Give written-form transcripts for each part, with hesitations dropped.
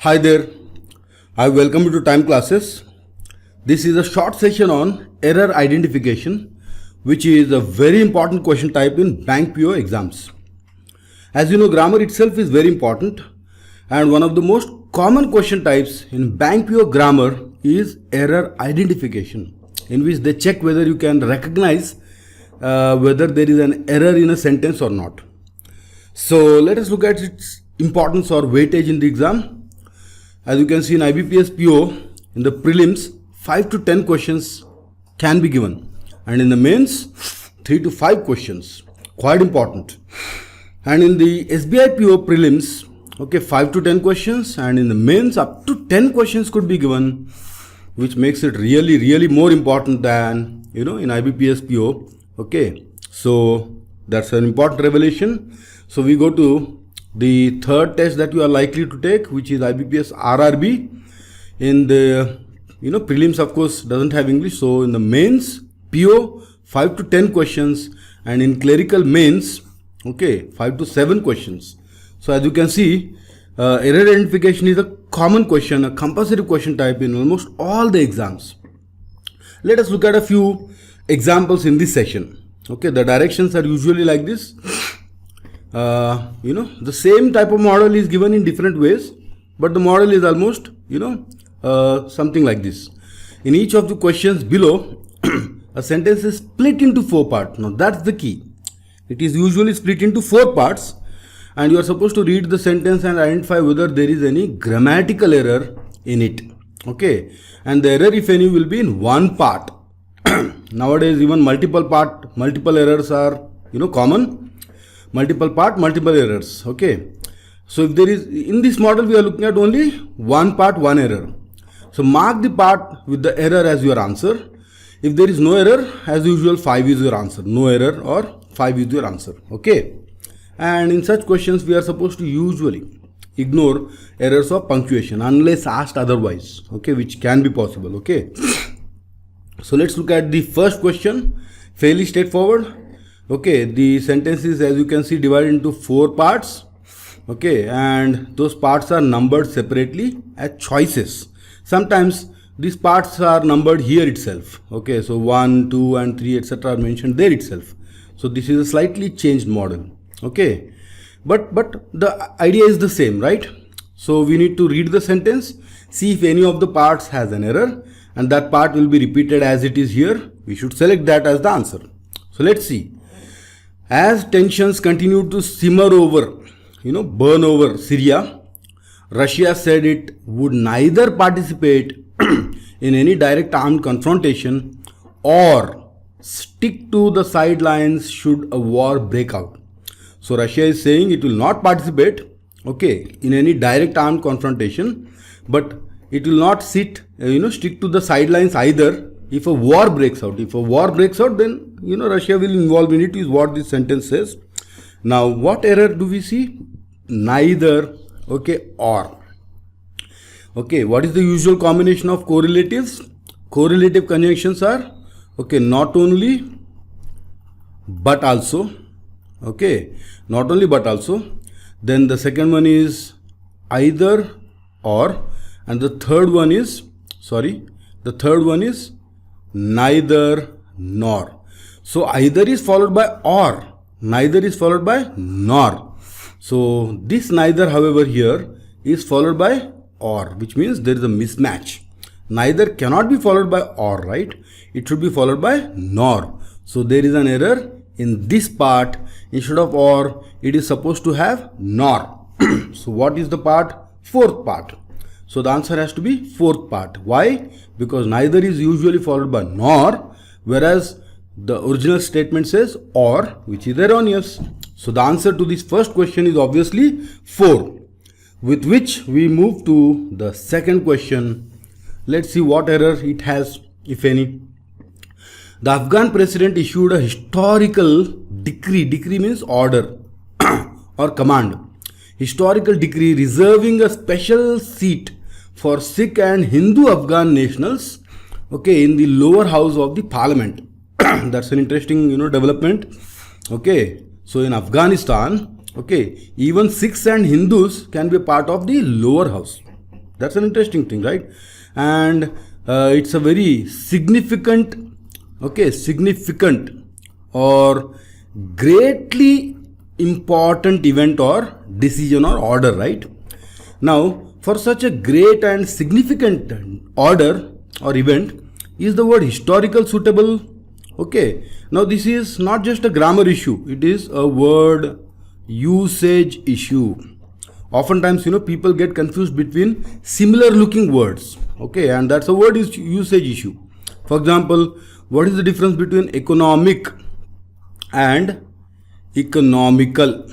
Hi there, I welcome you to Time Classes. This is a short session on error identification, which is a very important question type in bank PO exams. As you know, grammar itself is very important, and one of the most common question types in bank PO grammar is error identification, in which they check whether you can recognize whether there is an error in a sentence or not. So let us look at its importance or weightage in the exam. As you can see in IBPS PO, in the prelims, 5 to 10 questions can be given, and in the mains, 3 to 5 questions, quite important. And in the SBI PO prelims, 5 to 10 questions, and in the mains, up to 10 questions could be given, which makes it really more important than, in IBPS PO. So that's an important revelation. So we go to the third test that you are likely to take, which is IBPS RRB. In the prelims, of course, doesn't have English, so in the mains PO 5 to 10 questions, and in clerical mains 5 to 7 questions. So as you can see, error identification is a common question, a compulsory question type in almost all the exams. Let us look at a few examples in this session. The directions are usually like this. The same type of model is given in different ways, but the model is almost, something like this. In each of the questions below, a sentence is split into 4 parts. Now that's the key. It is usually split into 4 parts, and you are supposed to read the sentence and identify whether there is any grammatical error in it. And the error, if any, will be in one part. Nowadays, even multiple errors are, common. Multiple part, multiple errors. So if there is, in this model we are looking at only one part, one error. So mark the part with the error as your answer. If there is no error, as usual, 5 is your answer. No error or 5 is your answer. And in such questions we are supposed to usually ignore errors of punctuation unless asked otherwise, which can be possible. So let's look at the first question. Fairly straightforward. The sentence is, as you can see, divided into 4 parts. And those parts are numbered separately as choices. Sometimes these parts are numbered here itself. So 1, 2 and 3 etc. are mentioned there itself. So this is a slightly changed model. But the idea is the same, right? So we need to read the sentence, see if any of the parts has an error, and that part will be repeated as it is here. We should select that as the answer. So let's see. As tensions continue to simmer over, burn over Syria, Russia said it would neither participate in any direct armed confrontation or stick to the sidelines should a war break out. So Russia is saying it will not participate, in any direct armed confrontation, but it will not stick to the sidelines either if a war breaks out. If a war breaks out, then Russia will involve in it, is what this sentence says. Now what error do we see? Neither, or. What is the usual combination of correlatives? Correlative conjunctions are not only but also. Not only but also. Then the second one is either or, and the third one is neither nor. So either is followed by or, neither is followed by nor. So this neither, however, here is followed by or, which means there is a mismatch. Neither cannot be followed by or, right? It should be followed by nor. So there is an error in this part. Instead of or, it is supposed to have nor. So what is the part? Fourth part. So the answer has to be fourth part. Why? Because neither is usually followed by nor, whereas the original statement says or, which is erroneous. So the answer to this first question is obviously 4, with which we move to the second question. Let's see what error it has, if any. The Afghan president issued a historical decree. Decree means order or command. Historical decree reserving a special seat for Sikh and Hindu Afghan nationals, in the lower house of the parliament. That's an interesting, development. So in Afghanistan, even Sikhs and Hindus can be part of the lower house. That's an interesting thing, right? And it's a very significant, significant or greatly important event or decision or order, right? Now, for such a great and significant order or event, is the word historical suitable? Okay, now this is not just a grammar issue, it is a word usage issue. Oftentimes, people get confused between similar looking words, okay, and that's a word usage issue. For example, what is the difference between economic and economical?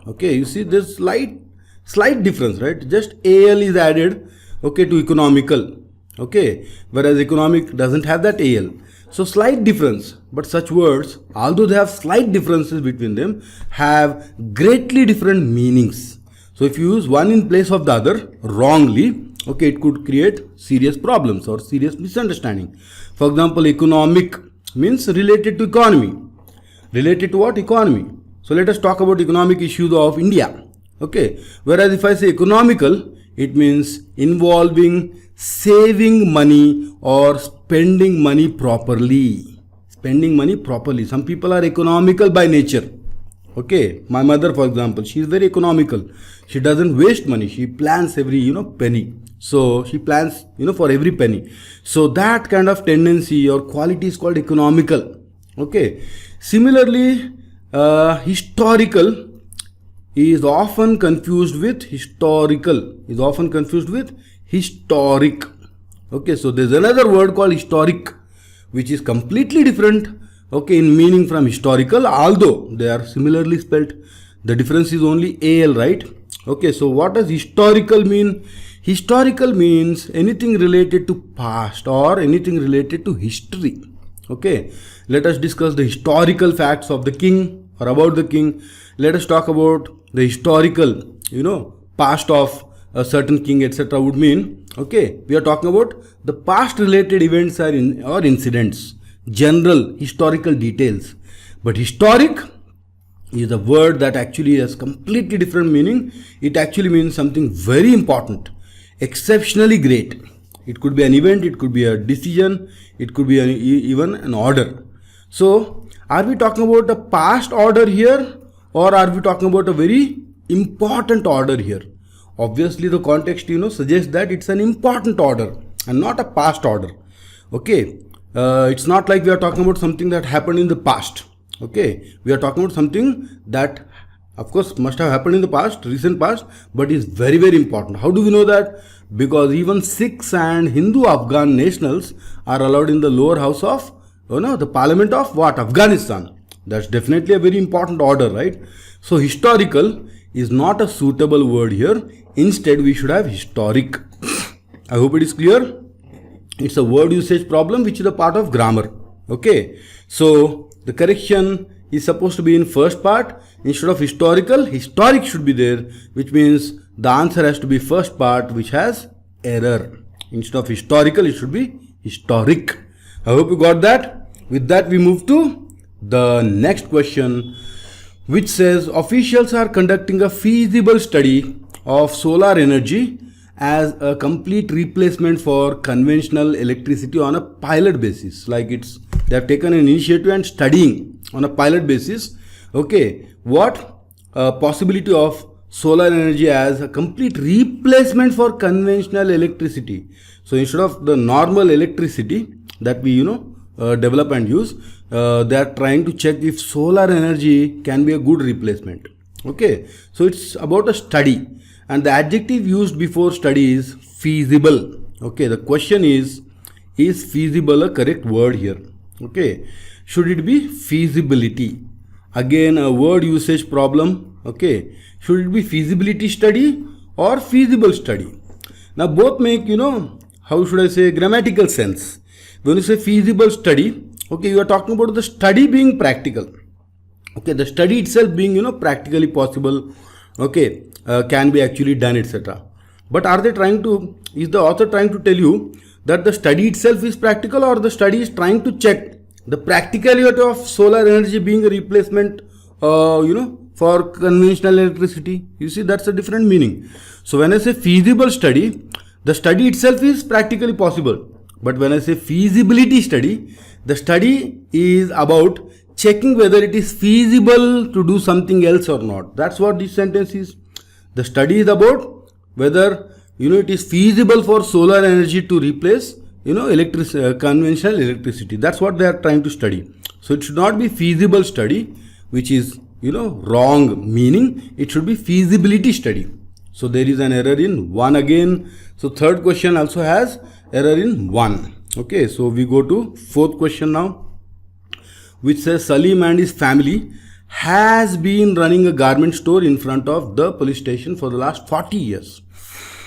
Okay, you see there's slight difference, right? Just al is added, okay, to economical, okay, whereas economic doesn't have that al. So slight difference, but such words, although they have slight differences between them, have greatly different meanings. So if you use one in place of the other wrongly, okay, it could create serious problems or serious misunderstanding. For example, economic means related to economy. Related to what? Economy. So let us talk about economic issues of India. Okay. Whereas if I say economical, it means involving saving money or spending money properly. Spending money properly. Some people are economical by nature. Okay. My mother, for example, she is very economical. She doesn't waste money. She plans every, penny. So she plans, for every penny. So that kind of tendency or quality is called economical. Okay. Similarly, historical is often confused with historical. Is often confused with historic. Okay, so there's another word called historic, which is completely different, okay, in meaning from historical, although they are similarly spelled. The difference is only al, right? Okay, so what does historical mean? Historical means anything related to past or anything related to history. Okay, let us discuss the historical facts of the king or about the king. Let us talk about the historical, past of a certain king, etc. would mean, okay, we are talking about the past related events or incidents, general historical details. But historic is a word that actually has completely different meaning. It actually means something very important, exceptionally great. It could be an event, it could be a decision, it could be even an order. So, are we talking about a past order here, or are we talking about a very important order here? Obviously, the context, suggests that it's an important order and not a past order. Okay, it's not like we are talking about something that happened in the past. Okay, we are talking about something that, of course, must have happened in the past, recent past, but is very, very important. How do we know that? Because even Sikhs and Hindu Afghan nationals are allowed in the lower house of, the parliament of what? Afghanistan. That's definitely a very important order, right? So historical is not a suitable word here. Instead, we should have historic. I hope it is clear. It's a word usage problem which is a part of grammar. Okay. So the correction is supposed to be in first part. Instead of historical, historic should be there, which means the answer has to be first part, which has error. Instead of historical, it should be historic. I hope you got that. With that, we move to the next question, which says officials are conducting a feasible study of solar energy as a complete replacement for conventional electricity on a pilot basis. Like they have taken an initiative and studying on a pilot basis. Okay, what possibility of solar energy as a complete replacement for conventional electricity. So instead of the normal electricity that we develop and use, they are trying to check if solar energy can be a good replacement. Okay, so it's about a study, and the adjective used before study is feasible. Okay, the question is feasible a correct word here? Okay, should it be feasibility? Again, a word usage problem. Okay, should it be feasibility study or feasible study? Now both make, how should I say, grammatical sense. When you say feasible study, okay, you are talking about the study being practical. Okay, the study itself being, practically possible. Okay, can be actually done, etc. But is the author trying to tell you that the study itself is practical, or the study is trying to check the practicality of solar energy being a replacement, for conventional electricity. You see, that's a different meaning. So when I say feasible study, the study itself is practically possible. But when I say feasibility study, the study is about checking whether it is feasible to do something else or not. That's what this sentence is. The study is about whether it is feasible for solar energy to replace conventional electricity. That's what they are trying to study. So it should not be feasible study, which is wrong meaning. It should be feasibility study. So there is an error in 1 again. So third question also has error in 1. Okay, so we go to fourth question now, which says Salim and his family has been running a garment store in front of the police station for the last 40 years.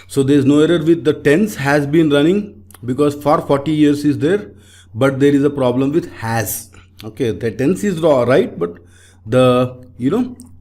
So there is no error with the tense has been running, because for 40 years is there, but there is a problem with has. Okay, the tense is right, but the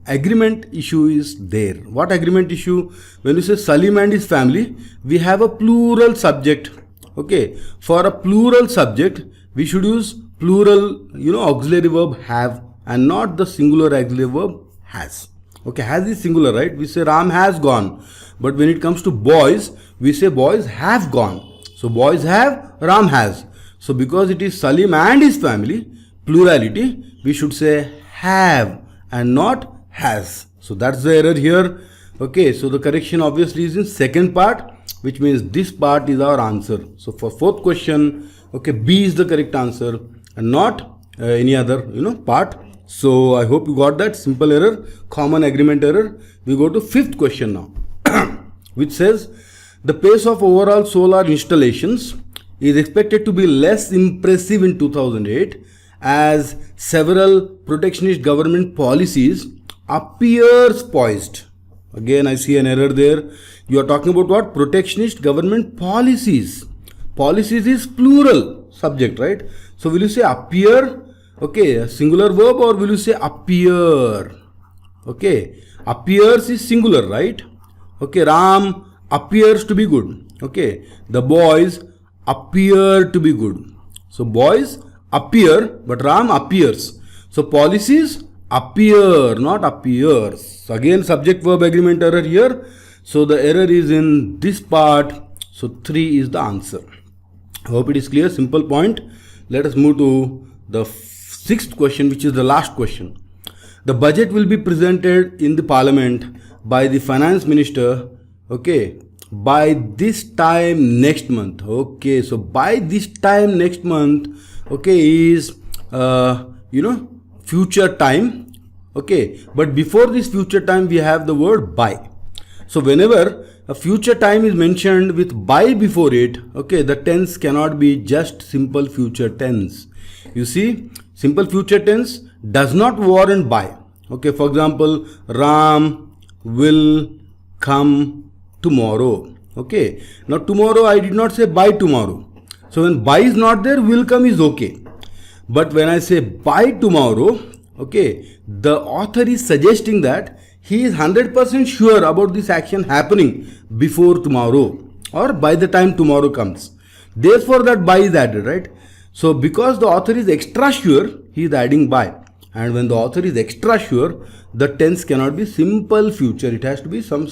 agreement issue is there. What agreement issue? When you say Salim and his family, we have a plural subject. Okay, for a plural subject, we should use plural, auxiliary verb have, and not the singular auxiliary verb has. Okay, has is singular, right? We say Ram has gone. But when it comes to boys, we say boys have gone. So boys have, Ram has. So because it is Salim and his family, plurality, we should say have and not has. So that's the error here. Okay, so the correction obviously is in second part, which means this part is our answer. So for fourth question, okay, B is the correct answer and not any other part. So I hope you got that. Simple error, common agreement error. We go to fifth question now, which says the pace of overall solar installations is expected to be less impressive in 2008 as several protectionist government policies appears poised. Again, I see an error there. You are talking about what? Protectionist government policies. Policies is plural subject, right? So will you say appear? Okay, a singular verb, or will you say appear? Okay, appears is singular, right? Okay, Ram appears to be good. Okay, the boys appear to be good. So boys appear, but Ram appears. So policies appear, not appears. So again, subject verb agreement error here. So the error is in this part. So 3 is the answer. I hope it is clear. Simple point. Let us move to the sixth question, which is the last question. The budget will be presented in the parliament by the finance minister, okay, by this time next month. Okay, so by this time next month, okay, is future time. Okay, but before this future time we have the word by. So whenever a future time is mentioned with by before it, okay, the tense cannot be just simple future tense. You see, simple future tense does not warrant by. Okay, for example, Ram will come tomorrow. Okay, now tomorrow I did not say by tomorrow. So when by is not there, will come is okay. But when I say by tomorrow, okay, the author is suggesting that he is 100% sure about this action happening before tomorrow or by the time tomorrow comes. Therefore that by is added, right? So because the author is extra sure, he is adding by. And when the author is extra sure, the tense cannot be simple future. It has to be some,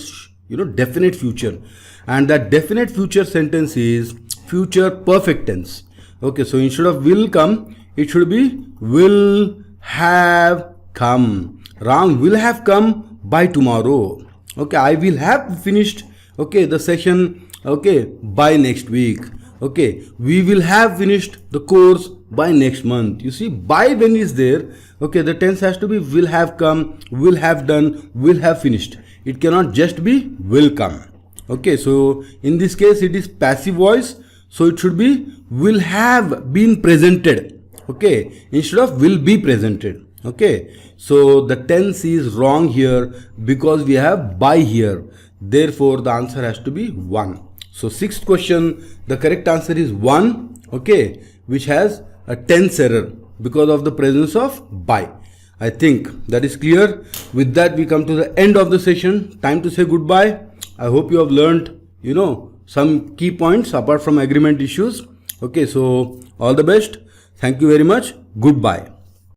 definite future. And that definite future sentence is future perfect tense. Okay, so instead of will come, it should be will have come. Ram will have come by tomorrow. Okay, I will have finished, okay, the session, okay, by next week. Okay, we will have finished the course by next month. You see, by when is there, okay, the tense has to be will have come, will have done, will have finished. It cannot just be will come. Okay, so in this case it is passive voice, so it should be will have been presented. Okay, instead of will be presented. Okay, so the tense is wrong here because we have by here. Therefore the answer has to be 1. So sixth question, the correct answer is 1, okay, which has a tense error because of the presence of by. I think that is clear. With that we come to the end of the session. Time to say goodbye. I hope you have learned, some key points apart from agreement issues. Okay, so all the best. Thank you very much. Goodbye.